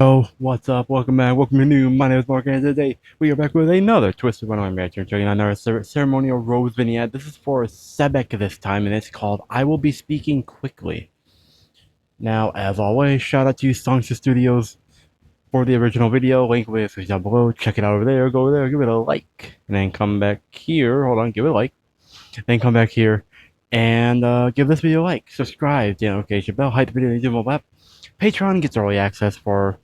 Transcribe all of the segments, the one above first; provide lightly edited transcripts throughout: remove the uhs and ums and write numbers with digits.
Oh, what's up? Welcome back. Welcome to new. My name is Mark, and today we are back with another Twisted-Wonderland reaction. Checking out another ceremonial rose vignette. This is for Sebek this time, and it's called "I Will Be Speaking Quickly." Now, as always, shout out to Songster Studios for the original video. Link with down below. Check it out over there. Go over there, give it a like, and then come back here. Hold on, give it a like. Then come back here and give this video a like. Subscribe, the notification bell, hype the video, and mobile app. Patreon gets early access for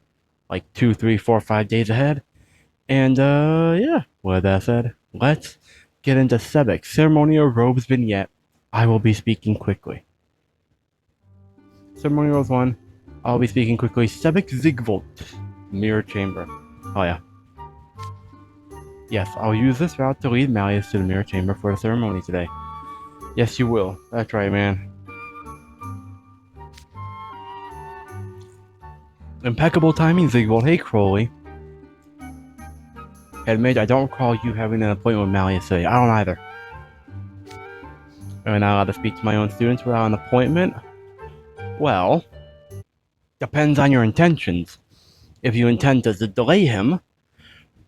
like 2, 3, 4, 5 days ahead. And yeah, with that said, let's get into Sebek Ceremonial Robes Vignette. I will be speaking quickly. Ceremonial Rose 1, I'll be speaking quickly. Sebek Zigvolt, Mirror Chamber. Oh yeah. Yes, I'll use this route to lead Malleus to the Mirror Chamber for the ceremony today. Yes, you will. That's right, man. Impeccable timing, Zigvolt. Hey, Crowley. Admit, I don't recall you having an appointment with Malleus today. I don't either. Am I not allowed to speak to my own students without an appointment? Well, depends on your intentions. If you intend to delay him,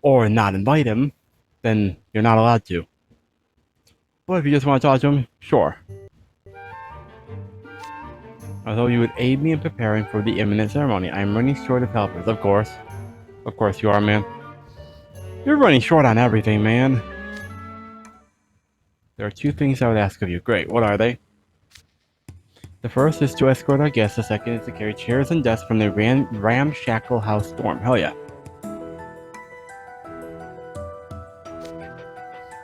or not invite him, then you're not allowed to. But if you just want to talk to him, sure. Although you would aid me in preparing for the imminent ceremony, I am running short of helpers, of course. Of course you are, man. You're running short on everything, man. There are 2 things I would ask of you. Great, what are they? The first is to escort our guests, the second is to carry chairs and desks from the ramshackle house storm. Hell yeah.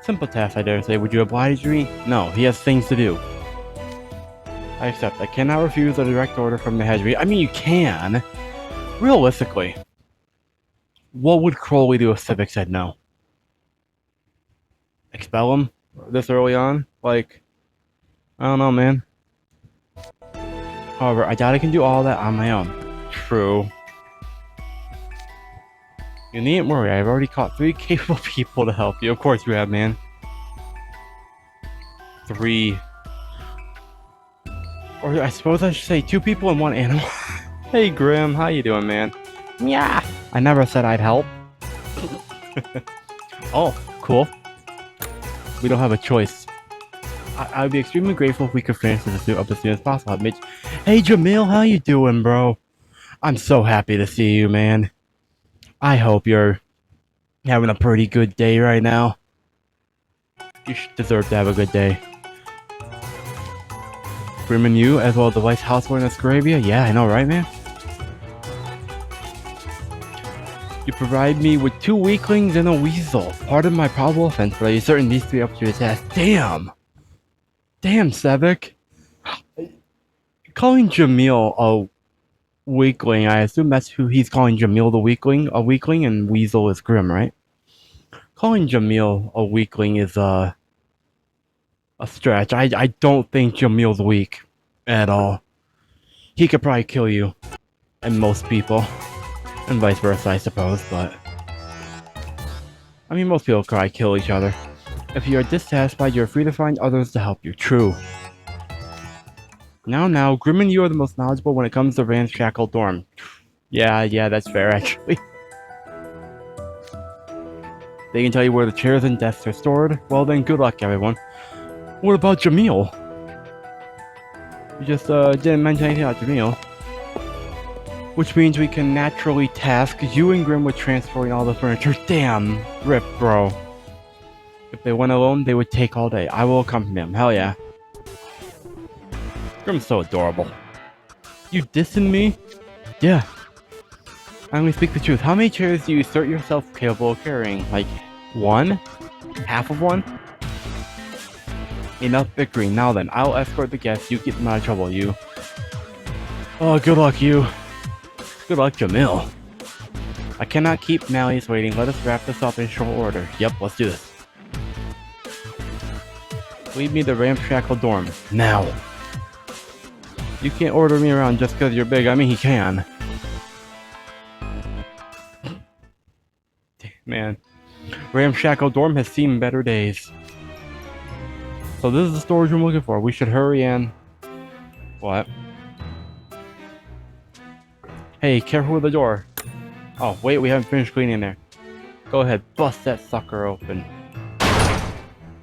Simple task, I dare say. Would you oblige me? No, he has things to do. I accept. I cannot refuse a direct order from the head. I mean, you can. Realistically. What would Crowley do if Sebek said no? Expel him? This early on? Like, I don't know, man. However, I doubt I can do all that on my own. True. You needn't worry. I've already caught 3 capable people to help you. Of course you have, man. 3. Or I suppose I should say 2 people and 1 animal. Hey Grim, how you doing, man? Yeah, I never said I'd help. Oh, cool. We don't have a choice. I would be extremely grateful if we could finish this up as soon as possible. Mitch. Hey Jamil, how you doing, bro? I'm so happy to see you, man. I hope you're having a pretty good day right now. You deserve to have a good day. Grim and you, as well as the Vice Houseboy in Scravia? Yeah, I know, right, man? You provide me with 2 weaklings and a weasel. Pardon my probable offense, but are you certain these 3 up to your task? Damn! Damn, Sebek! Calling Jamil a weakling, I assume that's who he's calling Jamil the weakling? A weakling, and Weasel is Grim, right? Calling Jamil a weakling is, a stretch. I don't think Jamil's weak at all. He could probably kill you and most people, and vice versa, I suppose, but I mean, most people probably kill each other. If you are dissatisfied, you're free to find others to help you. True. Now, Grim and you are the most knowledgeable when it comes to ramshackle dorm. Yeah, that's fair, actually. They can tell you where the chairs and desks are stored. Well then, good luck, everyone. What about Jamil? You just didn't mention anything about Jamil. Which means we can naturally task you and Grim with transferring all the furniture. Damn, rip, bro. If they went alone, they would take all day. I will accompany them. Hell yeah. Grim's so adorable. You dissing me? Yeah. I only speak the truth. How many chairs do you assert yourself capable of carrying? Like, 1? Half of 1? Enough bickering. Now then, I'll escort the guests. You keep them out of trouble, you. Oh, good luck, you. Good luck, Jamil. I cannot keep Malleus waiting. Let us wrap this up in short order. Yep, let's do this. Lead me to the ramshackle dorm. Now. You can't order me around just because you're big. I mean, he can. Man. Ramshackle dorm has seen better days. So this is the storage room I'm looking for. We should hurry in. What? Hey, careful with the door. Oh, wait, we haven't finished cleaning there. Go ahead, bust that sucker open.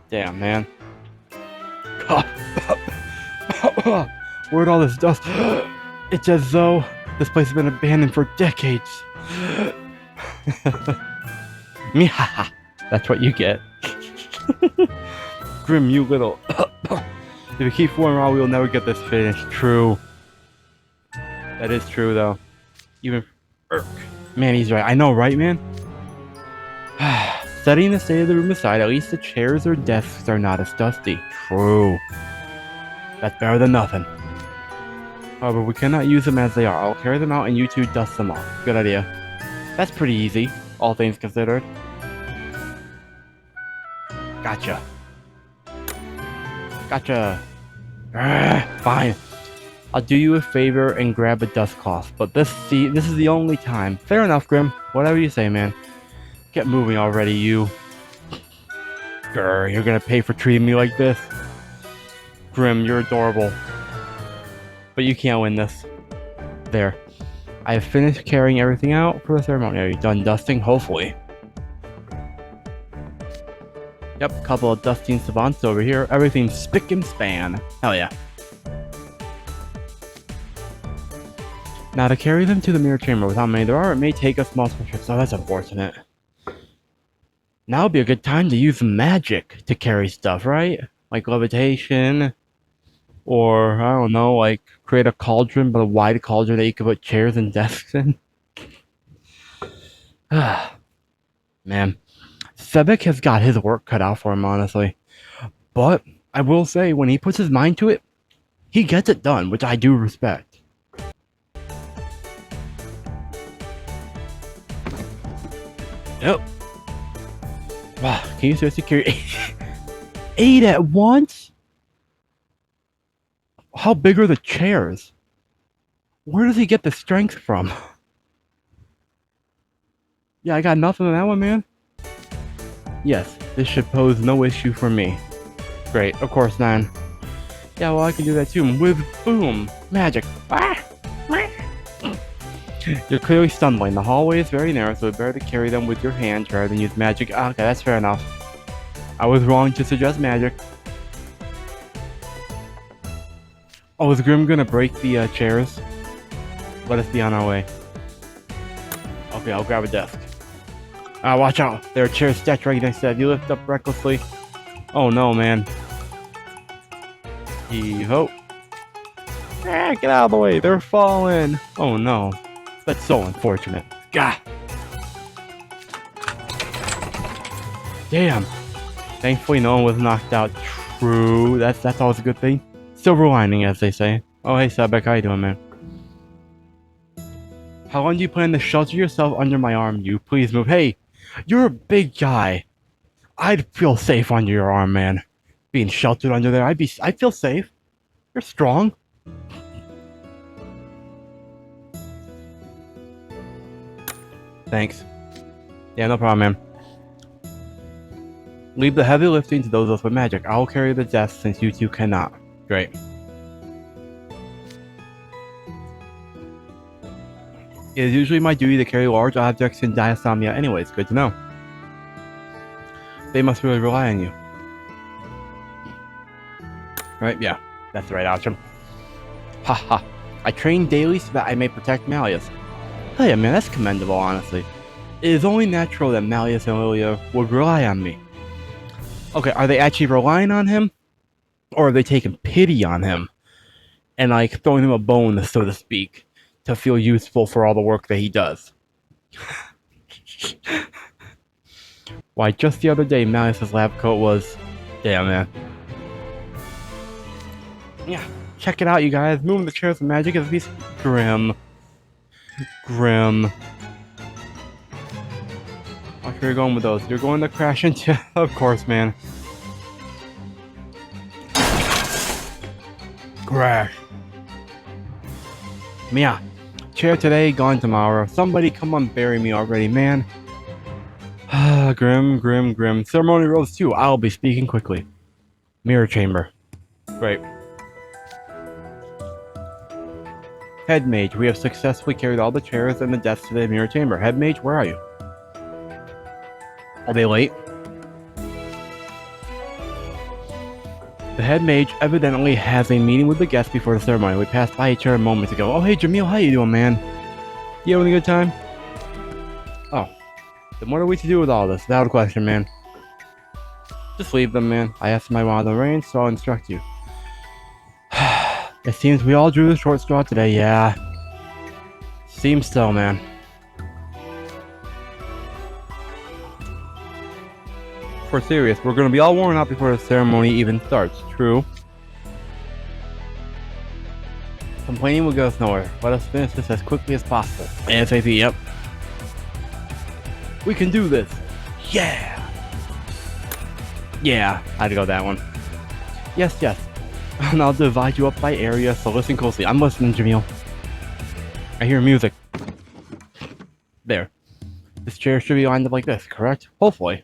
Damn, man. Where'd all this dust? It's as though this place has been abandoned for decades. Mihaha. That's what you get. Grim, you little... If we keep fooling around, we'll never get this finished. True. That is true, though. Even... Man, he's right. I know, right, man? Setting the state of the room aside, at least the chairs or desks are not as dusty. True. That's better than nothing. However, we cannot use them as they are. I'll carry them out and you two dust them off. Good idea. That's pretty easy, all things considered. Gotcha. Gotcha. Fine. I'll do you a favor and grab a dust cloth, but this is the only time. Fair enough, Grim. Whatever you say, man. Get moving already, you. Grr, you're gonna pay for treating me like this? Grim, you're adorable. But you can't win this. There. I have finished carrying everything out for the ceremony. Are you done dusting? Hopefully. Yep, couple of dusting savants over here. Everything's spick and span. Hell yeah. Now to carry them to the mirror chamber with how many there are, it may take us multiple trips. Oh, that's unfortunate. Now would be a good time to use magic to carry stuff, right? Like levitation. Or, I don't know, like create a cauldron, but a wide cauldron that you could put chairs and desks in. Man. Sebek has got his work cut out for him, honestly. But, I will say, when he puts his mind to it, he gets it done, which I do respect. Yep. Wow, can you seriously carry 8 at once? How big are the chairs? Where does he get the strength from? Yeah, I got nothing on that one, man. Yes, this should pose no issue for me. Great, of course, 9. Yeah, well, I can do that too. With boom, magic. Ah! You're clearly stumbling. The hallway is very narrow, so it's better to carry them with your hands rather than use magic. Okay, that's fair enough. I was wrong to suggest magic. Oh, is Grim gonna break the chairs? Let us be on our way. Okay, I'll grab a desk. Watch out! There are chairs stacked right next to that. You lift up recklessly. Oh no, man. Heave-ho. Get out of the way! They're falling! Oh no. That's so unfortunate. Gah! Damn! Thankfully no one was knocked out. True. That's always a good thing. Silver lining, as they say. Oh, hey, Sebek. How you doing, man? How long do you plan to shelter yourself under my arm, you? Please move. Hey, you're a big guy. I'd feel safe under your arm, man. Being sheltered under there, I'd feel safe. You're strong. Thanks. Yeah, no problem, man. Leave the heavy lifting to those of us with magic. I'll carry the desk since you two cannot. Great. It is usually my duty to carry large objects in Diasomnia anyways. Good to know. They must really rely on you. Right? Yeah. That's the right option. Haha. I train daily so that I may protect Malleus. Hell yeah, man. That's commendable, honestly. It is only natural that Malleus and Lilia would rely on me. Okay, are they actually relying on him? Or are they taking pity on him? And like throwing him a bone, so to speak, to feel useful for all the work that he does? Why, just the other day, Malleus's lab coat was... Damn, man. Yeah, check it out, you guys. Moving the chairs with magic is a piece... Grim. Grim. Watch where you're going with those. You're going to crash into... Of course, man. Crash. Mia. Chair today, gone tomorrow. Somebody come on, bury me already, man. Grim, grim, grim. Ceremonial Rose 2. I'll be speaking quickly. Mirror chamber. Great. Head Mage, we have successfully carried all the chairs and the desks to the mirror chamber. Head Mage, where are you? Are they late? The head mage evidently has a meeting with the guests before the ceremony. We passed by each other moments ago. Oh, hey, Jamil, how you doing, man? You having a good time? Oh. Then what are we to do with all this? Without a question, man. Just leave them, man. I asked my one of the reins, so I'll instruct you. It seems we all drew the short straw today, yeah. Seems so, man. For serious, we're gonna be all worn out before the ceremony even starts. True. Complaining will get us nowhere. Let us finish this as quickly as possible. ASAP, yep. We can do this. Yeah! Yeah, I'd go that one. Yes, yes. And I'll divide you up by area, so listen closely. I'm listening, Jamil. I hear music. There. This chair should be lined up like this, correct? Hopefully.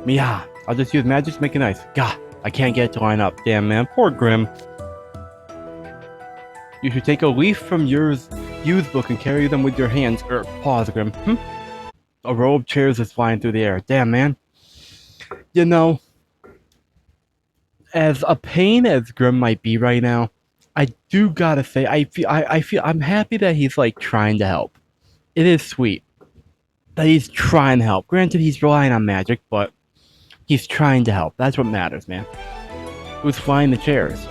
Yeah, I'll just use magic to make it nice. Gah, I can't get it to line up. Damn, man. Poor Grim. You should take a leaf from yours use book and carry them with your hands. Pause, Grim. A row of chairs is flying through the air. Damn, man. You know, as a pain as Grim might be right now, I do gotta say, I feel I'm happy that he's like trying to help. It is sweet that he's trying to help. Granted, he's relying on magic, but he's trying to help. That's what matters, man. Who's flying the chairs?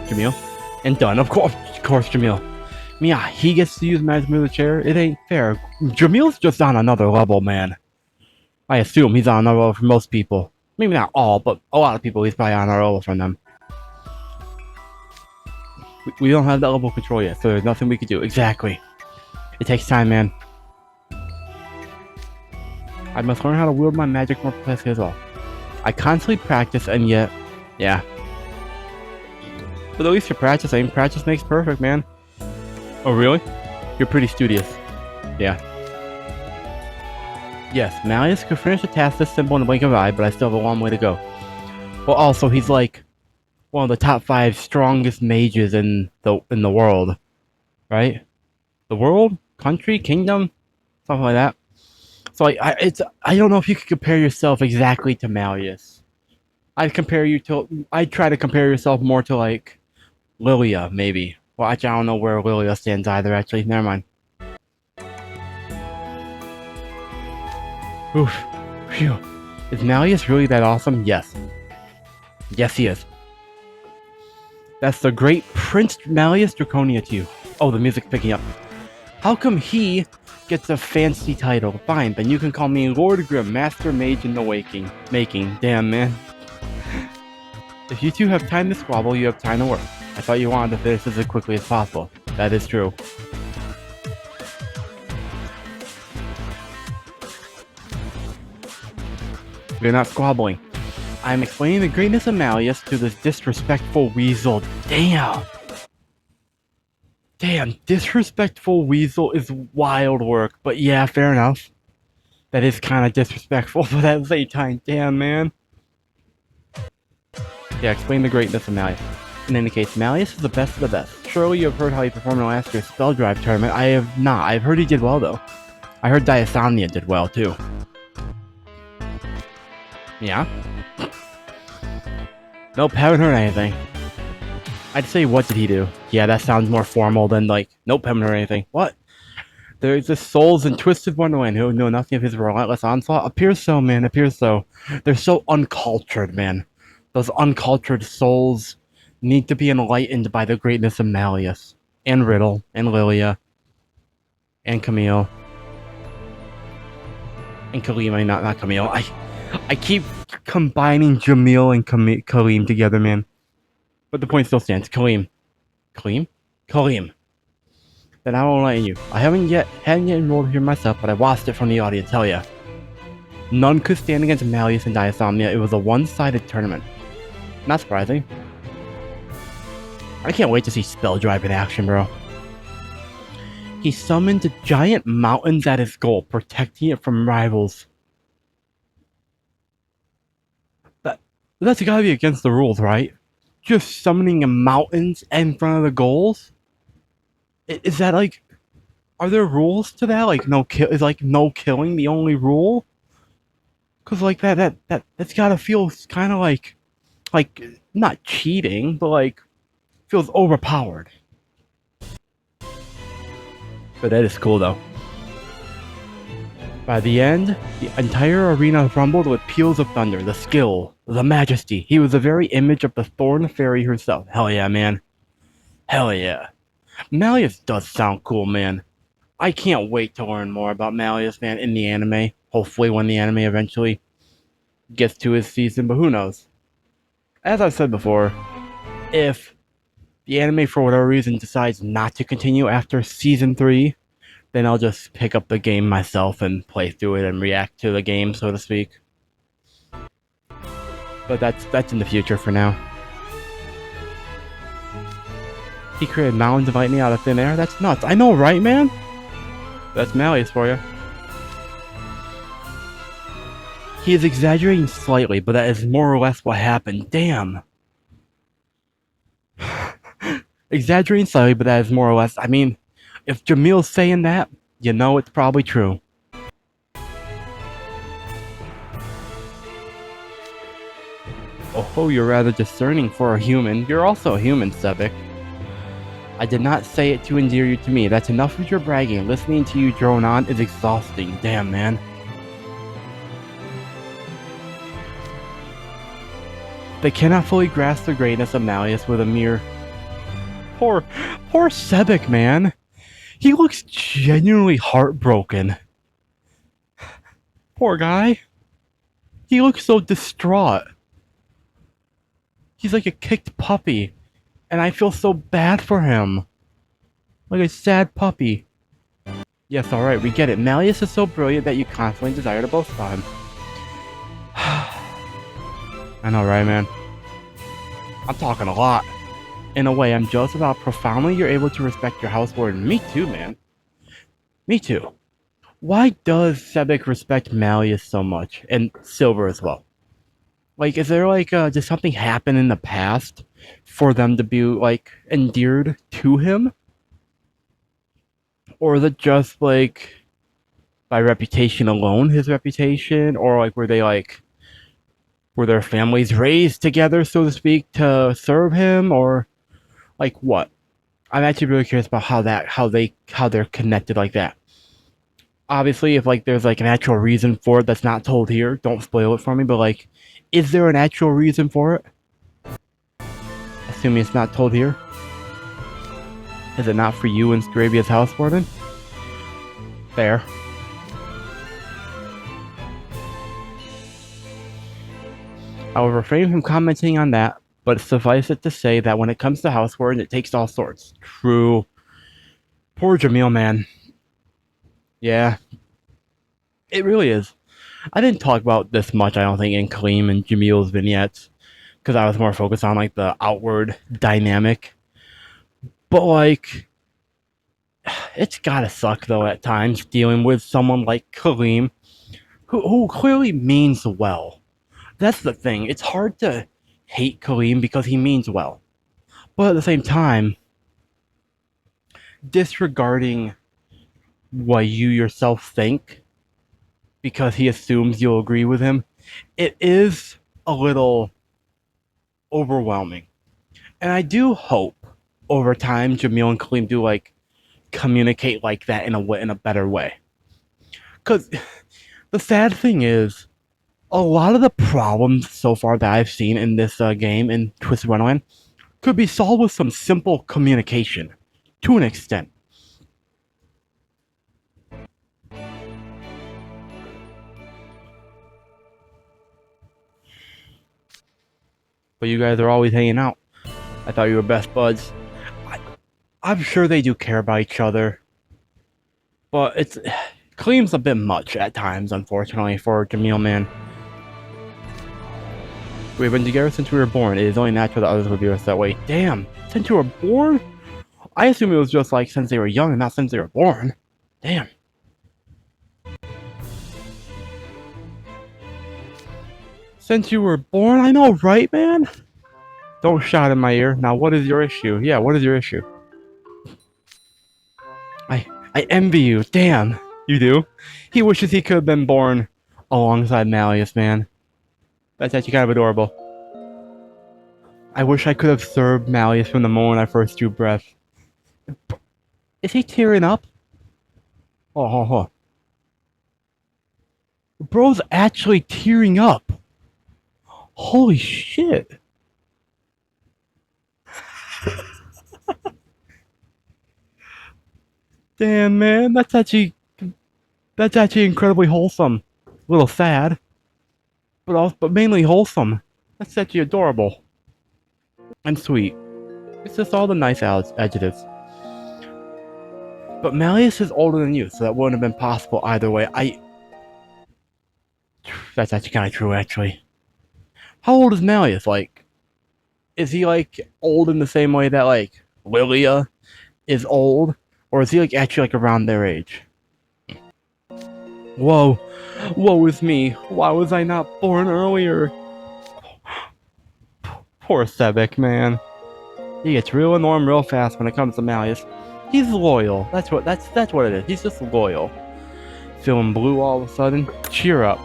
Jamil? And done. Of course, Jamil. Yeah, he gets to use magic to move the chair. It ain't fair. Jamil's just on another level, man. I assume he's on another level for most people. Maybe not all, but a lot of people he's probably on another level from them. We don't have that level of control yet, so there's nothing we can do. Exactly. It takes time, man. I must learn how to wield my magic more precisely as well. I constantly practice, and yet, yeah. But at least you're practicing. Practice makes perfect, man. Oh, really? You're pretty studious. Yeah. Yes, Malleus could finish a task this simple in the blink of an eye, but I still have a long way to go. Well, also, he's like one of the top 5 strongest mages in the world, right? The world, country, kingdom, something like that. So I don't know if you could compare yourself exactly to Malleus. I'd try to compare yourself more to like Lilia, maybe. Well, actually, I don't know where Lilia stands either. Actually, never mind. Oof. Phew. Is Malleus really that awesome? Yes. Yes, he is. That's the great Prince Malleus Draconia to you. Oh, the music's picking up. How come he gets a fancy title? Fine, then you can call me Lord Grim, Master Mage in the making. Damn, man. If you two have time to squabble, you have time to work. I thought you wanted to finish this as quickly as possible. That is true. We're not squabbling. I'm explaining the greatness of Malleus to this disrespectful weasel. Damn! Damn, disrespectful weasel is wild work, but yeah, fair enough. That is kind of disrespectful, but at the same time, damn, man. Yeah, explain the greatness of Malleus. In any case, Malleus is the best of the best. Surely you have heard how he performed in last year's Spell Drive tournament. I have not. I've heard he did well, though. I heard Diasomnia did well, too. Yeah? Nope, haven't heard anything. I'd say, what did he do? Yeah, that sounds more formal than, like, nope, haven't heard anything. What? There's the souls in Twisted-Wonderland who know nothing of his relentless onslaught? Appears so, man, appears so. They're so uncultured, man. Those uncultured souls need to be enlightened by the greatness of Malleus. And Riddle, and Lilia, and Camille. And Kaleem, I mean, not Camille. I keep combining Jamil and Kaleem together, man. But the point still stands. Kaleem. Kaleem? Kaleem. Then I won't let you. I hadn't yet enrolled here myself, but I watched it from the audience, hell yeah. None could stand against Malleus and Diasomnia. It was a one-sided tournament. Not surprising. I can't wait to see Spell Drive in action, bro. He summoned giant mountains at his goal, protecting it from rivals. That's gotta be against the rules, right? Just summoning mountains in front of the goals? Is that like, are there rules to that? Like no kill is like no killing the only rule? Cause like that's gotta feel kind of like not cheating, but like feels overpowered. But that is cool though. By the end, the entire arena rumbled with peals of thunder, the skill, the majesty. He was the very image of the Thorn Fairy herself. Hell yeah, man. Hell yeah. Malleus does sound cool, man. I can't wait to learn more about Malleus, man, in the anime. Hopefully when the anime eventually gets to his season, but who knows? As I've said before, if the anime for whatever reason decides not to continue after season 3, then I'll just pick up the game myself and play through it and react to the game, so to speak. But that's in the future for now. He created mountains of lightning out of thin air? That's nuts. I know, right, man? That's Malleus for you. He is exaggerating slightly, but that is more or less what happened. Damn. Exaggerating slightly, but that is more or less... I mean, if Jamil's saying that, you know it's probably true. Oh, you're rather discerning for a human. You're also a human, Sebek. I did not say it to endear you to me. That's enough of your bragging. Listening to you drone on is exhausting. Damn, man. They cannot fully grasp the greatness of Malleus with a mere... Poor Sebek, man. He looks genuinely heartbroken. Poor guy. He looks so distraught. He's like a kicked puppy. And I feel so bad for him. Like a sad puppy. Yes, alright, we get it. Malleus is so brilliant that you constantly desire to boast about him. I know, right, man? I'm talking a lot. In a way, I'm jealous about how profoundly you're able to respect your house warden. Me too, man. Me too. Why does Sebek respect Malleus so much? And Silver as well. Like, is there like, did something happen in the past for them to be, like, endeared to him? Or is it just, like, by reputation alone, his reputation? Or, like, were their families raised together, so to speak, to serve him? Or, like, what? I'm actually really curious about how they're connected like that. Obviously, if, like, there's, like, an actual reason for it that's not told here, don't spoil it for me, but, like, is there an actual reason for it? Assuming it's not told here. Is it not for you and Scrabia's house warden? Fair. I will refrain from commenting on that, but suffice it to say that when it comes to house warden, it takes all sorts. True. Poor Jamil, man. Yeah. It really is. I didn't talk about this much, I don't think, in Kaleem and Jamil's vignettes, because I was more focused on, like, the outward dynamic. But, like, it's gotta suck, though, at times, dealing with someone like Kaleem, who clearly means well. That's the thing. It's hard to hate Kaleem because he means well. But at the same time, disregarding what you yourself think because he assumes you'll agree with him, it is a little overwhelming. And I do hope over time Jamil and Kaleem do, like, communicate like that in a better way. Because the sad thing is, a lot of the problems so far that I've seen in this game, in Twisted-Wonderland, could be solved with some simple communication, to an extent. But you guys are always hanging out. I thought you were best buds. I'm sure they do care about each other. But it's... Kaleem's a bit much at times, unfortunately, for Jamil, man. We've been together since we were born. It is only natural that others would view us that way. Damn! Since you were born? I assume it was just, like, since they were young and not since they were born. Damn. Since you were born, I know, right, man? Don't shout in my ear. Now, what is your issue? Yeah, what is your issue? I envy you. Damn. You do? He wishes he could have been born alongside Malleus, man. That's actually kind of adorable. I wish I could have served Malleus from the moment I first drew breath. Is he tearing up? Oh. Bro's actually tearing up. Holy shit. Damn, man, that's actually incredibly wholesome. A little sad, but mainly wholesome. That's actually adorable and sweet. It's just all the nice adjectives. But Malleus is older than you, so that wouldn't have been possible either way. That's actually kind of true, actually. How old is Malleus? Like, is he like old in the same way that like Lilia is old, or is he like actually like around their age? Whoa, woe is me. Why was I not born earlier? Poor Sebek, man. He gets real annoying real fast when it comes to Malleus. He's loyal. That's what it is. He's just loyal. Feeling blue all of a sudden? Cheer up.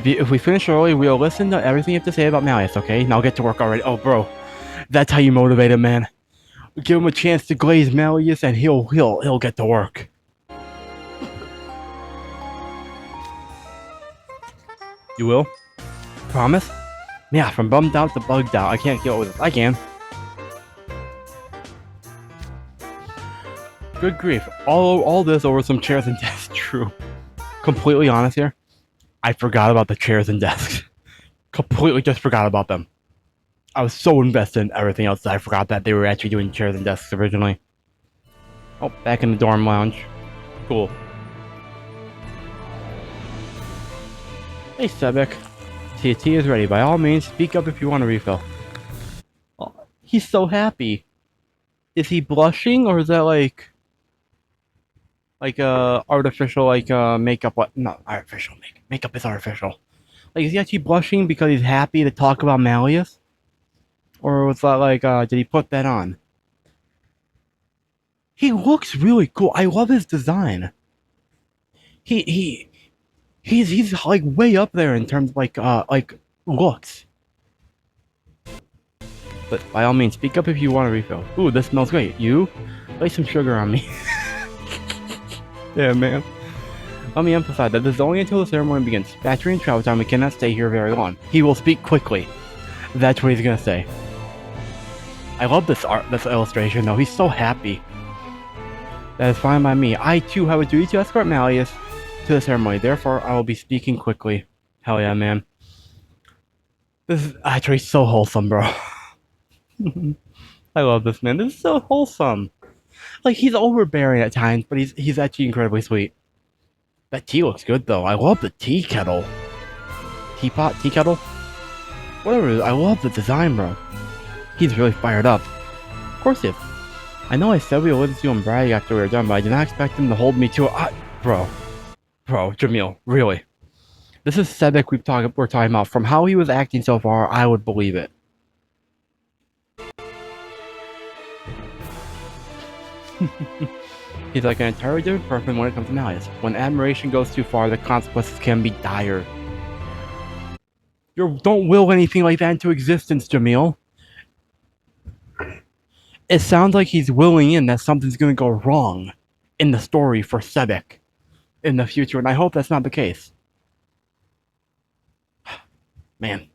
If we finish early, we'll listen to everything you have to say about Malleus, okay? Now get to work already. Oh, bro. That's how you motivate him, man. Give him a chance to glaze Malleus and he'll get to work. You will? Promise? Yeah, from bummed out to bugged out. I can't deal with this. I can. Good grief. All this over some chairs and desks. True. Completely honest here. I forgot about the chairs and desks. Completely just forgot about them. I was so invested in everything else that I forgot that they were actually doing chairs and desks originally. Oh, back in the dorm lounge. Cool. Hey, Sebek. Tea is ready. By all means, speak up if you want a refill. Oh, he's so happy. Is he blushing, or is that like artificial makeup? What? Not artificial makeup. Makeup is artificial. Like, is he actually blushing because he's happy to talk about Malleus? Or was that like, did he put that on? He looks really cool. I love his design. He's like way up there in terms of like looks. But by all means, speak up if you want a refill. Ooh, this smells great. You? Lay some sugar on me. Yeah, man. Let me emphasize that this is only until the ceremony begins. Battery and travel time, we cannot stay here very long. He will speak quickly. That's what he's gonna say. I love this illustration though. He's so happy. That is fine by me. I too have a duty to escort Malleus to the ceremony. Therefore, I will be speaking quickly. Hell yeah, man. This is actually so wholesome, bro. I love this, man. This is so wholesome. Like, he's overbearing at times, but he's actually incredibly sweet. That tea looks good, though. I love the tea kettle. Teapot? Tea kettle? Whatever it is, I love the design, bro. He's really fired up. Of course he is. I know I said we would listen to him brag after we were done, but I did not expect him to hold me to it. Bro, Jamil, really. This is Sebek we're talking about. From how he was acting so far, I would believe it. He's like an entirely different person when it comes to Malleus. When admiration goes too far, the consequences can be dire. You don't will anything like that into existence, Jamil. It sounds like he's willing in that something's gonna go wrong in the story for Sebek in the future, and I hope that's not the case. Man.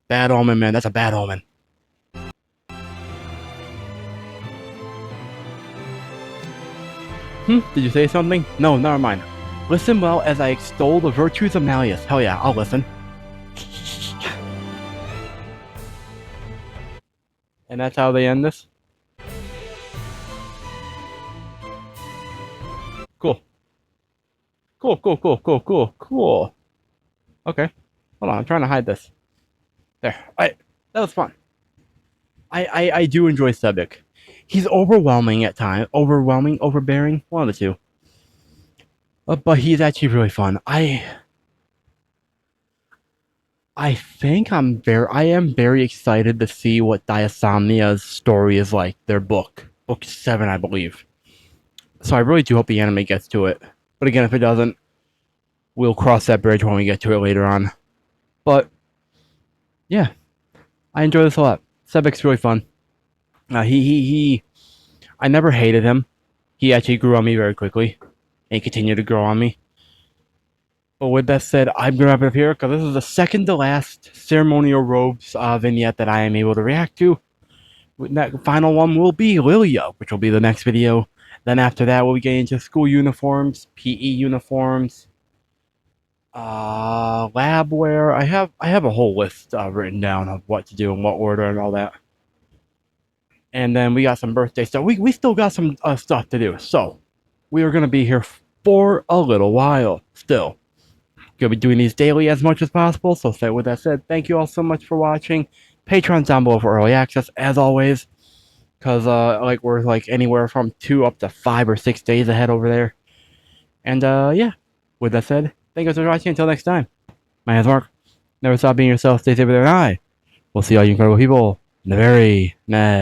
Bad omen, man. That's a bad omen. Did you say something? No, never mind. Listen well as I extol the virtues of Malleus. Hell yeah, I'll listen. And that's how they end this? Cool. Cool. Okay. Hold on, I'm trying to hide this. There. Alright. That was fun. I do enjoy Sebek. He's overwhelming at times. Overbearing, one of the two. But he's actually really fun. I think I am very excited to see what Diasomnia's story is like. Their book 7, I believe. So I really do hope the anime gets to it. But again, if it doesn't, we'll cross that bridge when we get to it later on. But yeah, I enjoy this a lot. Sebek's really fun. I never hated him. He actually grew on me very quickly, and he continued to grow on me. But with that said, I'm gonna wrap it up here because this is the second to last ceremonial robes vignette that I am able to react to. That final one will be Lilia, which will be the next video. Then after that, we'll be getting into school uniforms, PE uniforms, lab wear. I have a whole list written down of what to do in what order and all that. And then we got some birthday stuff. We still got some stuff to do. So we are gonna be here for a little while still. Gonna be doing these daily as much as possible. So with that said, thank you all so much for watching. Patreon's down below for early access as always. Cause like we're like anywhere from 2 up to 5 or 6 days ahead over there. And yeah. With that said, thank you guys for watching. Until next time. My name's Mark. Never stop being yourself, stay safe there, and I will see all you incredible people in the very next